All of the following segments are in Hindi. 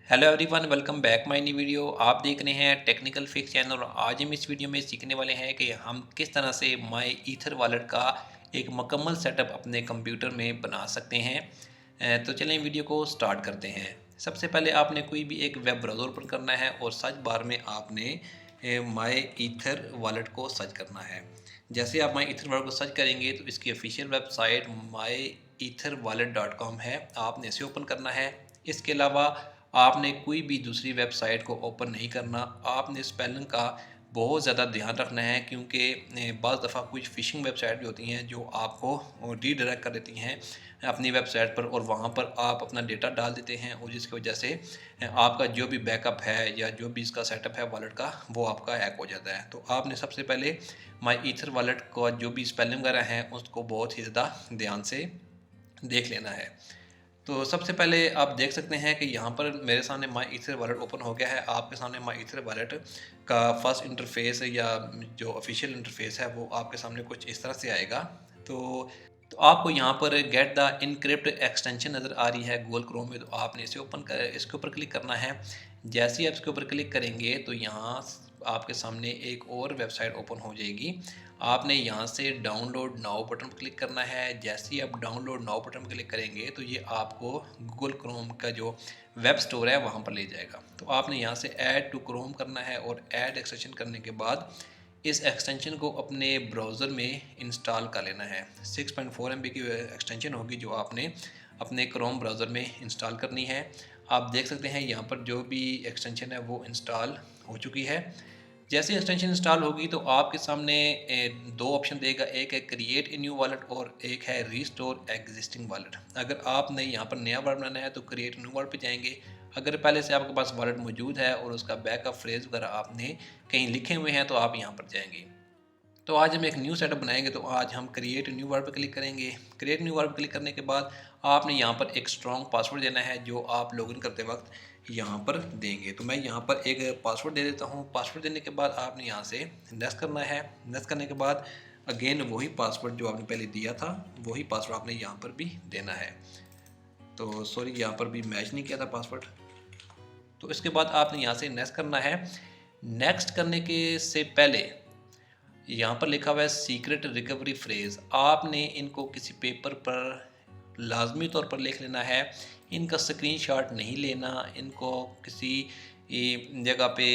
Hello everyone, welcome back my new video. आप देख रहे हैं टेक्निकल फिक्स चैनल और आज हम इस वीडियो में सीखने वाले हैं कि हम किस तरह से माई ईथर वॉलेट का एक मुकम्मल सेटअप अपने कंप्यूटर में बना सकते हैं। तो चलें वीडियो को स्टार्ट करते हैं। सबसे पहले आपने कोई भी एक वेब ब्राउज़र ओपन करना है और सर्च बार में आपने माई ईथर वॉलेट को सर्च करना है। जैसे आप माई ईथर वॉलेट को सर्च करेंगे तो इसकी ऑफिशियल वेबसाइट myetherwallet.com है, आपने इसे ओपन करना है। इसके अलावा आपने कोई भी दूसरी वेबसाइट को ओपन नहीं करना। आपने स्पेलिंग का बहुत ज़्यादा ध्यान रखना है क्योंकि बाज़ दफ़ा कुछ फ़िशिंग वेबसाइट भी होती हैं जो आपको रीडायरेक्ट कर देती हैं अपनी वेबसाइट पर और वहाँ पर आप अपना डेटा डाल देते हैं और जिसकी वजह से आपका जो भी बैकअप है या जो भी इसका सेटअप है वॉलेट का वो आपका हैक हो जाता है। तो आपने सबसे पहले माई ईथर वॉलेट का जो भी स्पेलिंग वगैरह है उसको बहुत ही ज़्यादा ध्यान से देख लेना है। तो सबसे पहले आप देख सकते हैं कि यहाँ पर मेरे सामने माई ईथर वॉलेट ओपन हो गया है। आपके सामने माई ईथर वॉलेट का फर्स्ट इंटरफेस या जो ऑफिशियल इंटरफेस है वो आपके सामने कुछ इस तरह से आएगा। तो तो आपको यहाँ पर गेट द इनक्रिप्ट एक्सटेंशन नज़र आ रही है गूगल क्रोम में, तो आपने इसे ओपन कर इसके ऊपर क्लिक करना है। जैसे ही आप इसके ऊपर क्लिक करेंगे तो यहाँ आपके सामने एक और वेबसाइट ओपन हो जाएगी। आपने यहाँ से डाउनलोड नाउ बटन पर क्लिक करना है। जैसे ही आप डाउनलोड नाउ बटन पर क्लिक करेंगे तो ये आपको गूगल क्रोम का जो वेब स्टोर है वहाँ पर ले जाएगा। तो आपने यहाँ से ऐड टू क्रोम करना है और ऐड एक्सटेंशन करने के बाद इस एक्सटेंशन को अपने ब्राउज़र में इंस्टॉल कर लेना है। 6.4 MB की एक्सटेंशन होगी जो आपने अपने क्रोम ब्राउज़र में इंस्टॉल करनी है। आप देख सकते हैं यहाँ पर जो भी एक्सटेंशन है वो इंस्टॉल हो चुकी है। जैसे एक्सटेंशन इंस्टॉल होगी तो आपके सामने दो ऑप्शन देगा, एक है क्रिएट ए न्यू वॉलेट और एक है रीस्टोर एग्जिस्टिंग वॉलेट। अगर आपने यहाँ पर नया वॉलेट बनाना है तो क्रिएट न्यू वॉलेट पे जाएंगे। अगर पहले से आपके पास वॉलेट मौजूद है और उसका बैकअप फ्रेज वगैरह आपने कहीं लिखे हुए हैं तो आप यहाँ पर जाएंगे। तो आज हम एक न्यू सेटअप बनाएंगे। तो आज हम क्रिएट न्यू वर्ड पर क्लिक करेंगे। क्रिएट न्यू वर्ड पर क्लिक करने के बाद आपने यहाँ पर एक स्ट्रॉन्ग पासवर्ड देना है जो आप लॉगिन करते वक्त यहाँ पर देंगे। तो मैं यहाँ पर एक पासवर्ड दे देता हूँ। पासवर्ड देने के बाद आपने यहाँ से नेक्स्ट करना है। नेक्स्ट करने के बाद अगेन वही पासवर्ड जो आपने पहले दिया था वही पासवर्ड आपने यहाँ पर भी देना है। तो सॉरी, यहाँ पर भी मैच नहीं किया था पासवर्ड। तो इसके बाद आपने यहाँ से नेक्स्ट करना है। नेक्स्ट करने के से पहले यहाँ पर लिखा हुआ है सीक्रेट रिकवरी फ्रेज। आपने इनको किसी पेपर पर लाजमी तौर पर लिख लेना है। इनका स्क्रीनशॉट नहीं लेना, इनको किसी जगह पे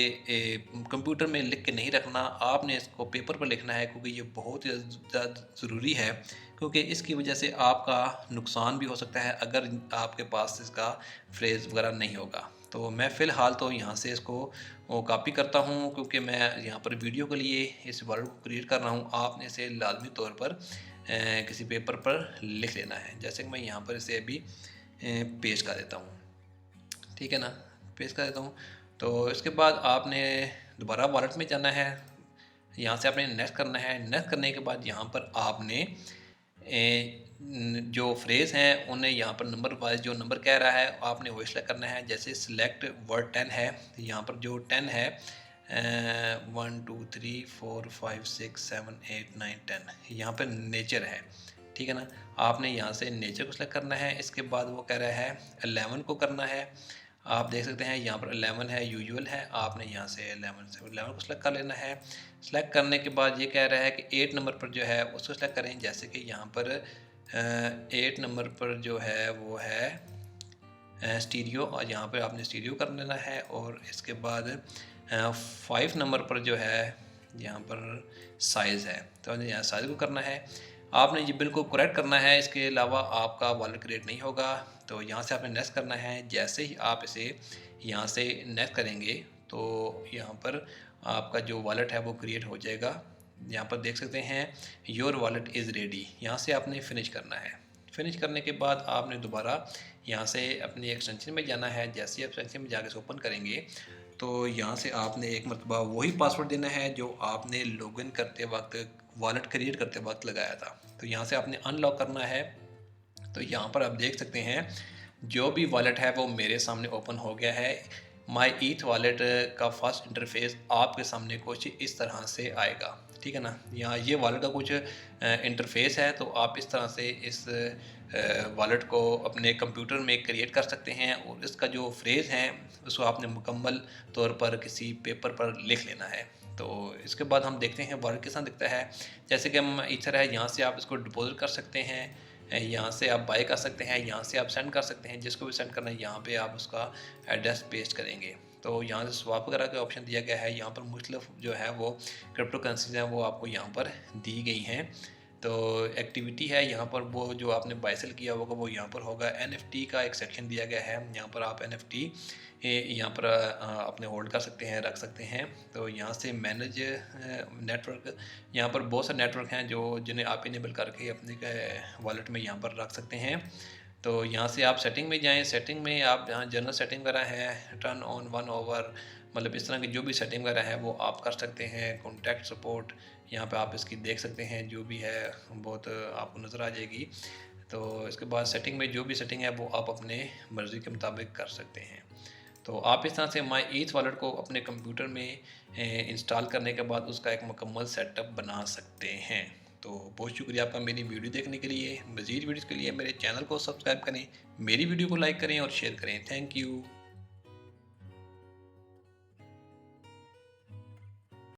कंप्यूटर में लिख के नहीं रखना। आपने इसको पेपर पर लिखना है क्योंकि ये बहुत ही ज़्यादा ज़रूरी है, क्योंकि इसकी वजह से आपका नुकसान भी हो सकता है अगर आपके पास इसका फ्रेज़ वगैरह नहीं होगा। तो मैं फ़िलहाल तो यहाँ से इसको वो कॉपी करता हूँ क्योंकि मैं यहाँ पर वीडियो के लिए इस वर्ड को क्रिएट कर रहा हूँ। आपने इसे लाजमी तौर पर किसी पेपर पर लिख लेना है। जैसे कि मैं यहाँ पर इसे अभी पेस्ट कर देता हूँ, ठीक है ना, पेस्ट कर देता हूँ। तो इसके बाद आपने दोबारा वॉलेट में जाना है। यहाँ से आपने नेक्स्ट करना है। नेक्स्ट करने के बाद यहाँ पर आपने जो फ्रेज़ हैं उन्हें यहाँ पर नंबर वाइज जो नंबर कह रहा है आपने वो सेलेक्ट करना है। जैसे सिलेक्ट वर्ड 10 है, यहाँ पर जो 10 है 1 2 3 4 5 6 7 8 9 10 यहाँ पर नेचर है, ठीक है ना। आपने यहाँ से नेचर को सिलेक्ट करना है। इसके बाद वो कह रहा है 11 को करना है। आप देख सकते हैं यहाँ पर 11 है, यूजुअल है। आपने यहाँ से 11 को सिलेक्ट कर लेना है। सिलेक्ट करने के बाद ये कह रहा है कि 8 नंबर पर जो है उसको सिलेक्ट करें। जैसे कि यहाँ पर 8 नंबर पर जो है वो है स्टीरियो, और यहाँ पर आपने स्टीरियो कर लेना है। और इसके बाद 5 नंबर पर जो है यहाँ पर साइज़ है, तो यहाँ साइज़ को करना है। आपने ये बिल्कुल करेक्ट करना है, इसके अलावा आपका वॉलेट क्रिएट नहीं होगा। तो यहाँ से आपने नेक्स्ट करना है। जैसे ही आप इसे यहाँ से नेक्स्ट करेंगे तो यहाँ पर आपका जो वॉलेट है वो क्रिएट हो जाएगा। यहाँ पर देख सकते हैं योर वॉलेट इज़ रेडी। यहाँ से आपने फिनिश करना है। फिनिश करने के बाद आपने दोबारा यहाँ से अपनी एक्सटेंशन में जाना है। जैसे ही एक्सटेंशन में जाकर ओपन करेंगे तो यहाँ से आपने एक मरतबा वही पासवर्ड देना है जो आपने लॉगिन करते वक्त वॉलेट क्रिएट करते वक्त लगाया था। तो यहाँ से आपने अनलॉक करना है। तो यहाँ पर आप देख सकते हैं जो भी वॉलेट है वो मेरे सामने ओपन हो गया है। माई ईथ वॉलेट का फर्स्ट इंटरफेस आपके सामने कुछ इस तरह से आएगा, ठीक है ना। यहाँ ये वॉलेट का कुछ इंटरफेस है, तो आप इस तरह से इस वॉलेट को अपने कंप्यूटर में क्रिएट कर सकते हैं और इसका जो फ्रेज़ है उसको आपने मुकम्मल तौर पर किसी पेपर पर लिख लेना है। तो इसके बाद हम देखते हैं वॉलेट किस तरह दिखता है। जैसे कि हम ईथर है, यहाँ से आप इसको डिपॉजिट कर सकते हैं, यहाँ से आप बाय कर सकते हैं, यहाँ से आप सेंड कर सकते हैं, जिसको भी सेंड करना है यहाँ पे आप उसका एड्रेस पेस्ट करेंगे। तो यहाँ से स्वाप वगैरह का ऑप्शन दिया गया है। यहाँ पर मुख्तलिफ जो है वो क्रिप्टो करेंसीज हैं वो आपको यहाँ पर दी गई हैं। तो एक्टिविटी है यहाँ पर, वो जो आपने बाय सेल किया होगा वो यहाँ पर होगा। एनएफटी का एक सेक्शन दिया गया है, यहाँ पर आप एनएफटी यहाँ पर अपने होल्ड कर सकते हैं, रख सकते हैं। तो यहाँ से मैनेज नेटवर्क, यहाँ पर बहुत सारे नेटवर्क हैं जो जिन्हें आप इनेबल करके अपने वॉलेट में यहाँ पर रख सकते हैं। तो यहाँ से आप सेटिंग में जाएं, सेटिंग में आप यहाँ जनरल सेटिंग वगैरह है, टर्न ऑन 1 ओवर, मतलब इस तरह की जो भी सेटिंग वगैरह है वो आप कर सकते हैं। कॉन्टैक्ट सपोर्ट यहाँ पे आप इसकी देख सकते हैं, जो भी है बहुत आपको नज़र आ जाएगी। तो इसके बाद सेटिंग में जो भी सेटिंग है वो आप अपने मर्ज़ी के मुताबिक कर सकते हैं। तो आप इस तरह से माई ईथ वॉलेट को अपने कंप्यूटर में इंस्टॉल करने के बाद उसका एक मुकम्मल सेटअप बना सकते हैं। तो बहुत शुक्रिया आपका मेरी वीडियो देखने के लिए। मज़ीद वीडियोज़ के लिए मेरे चैनल को सब्सक्राइब करें, मेरी वीडियो को लाइक करें और शेयर करें। Thank you.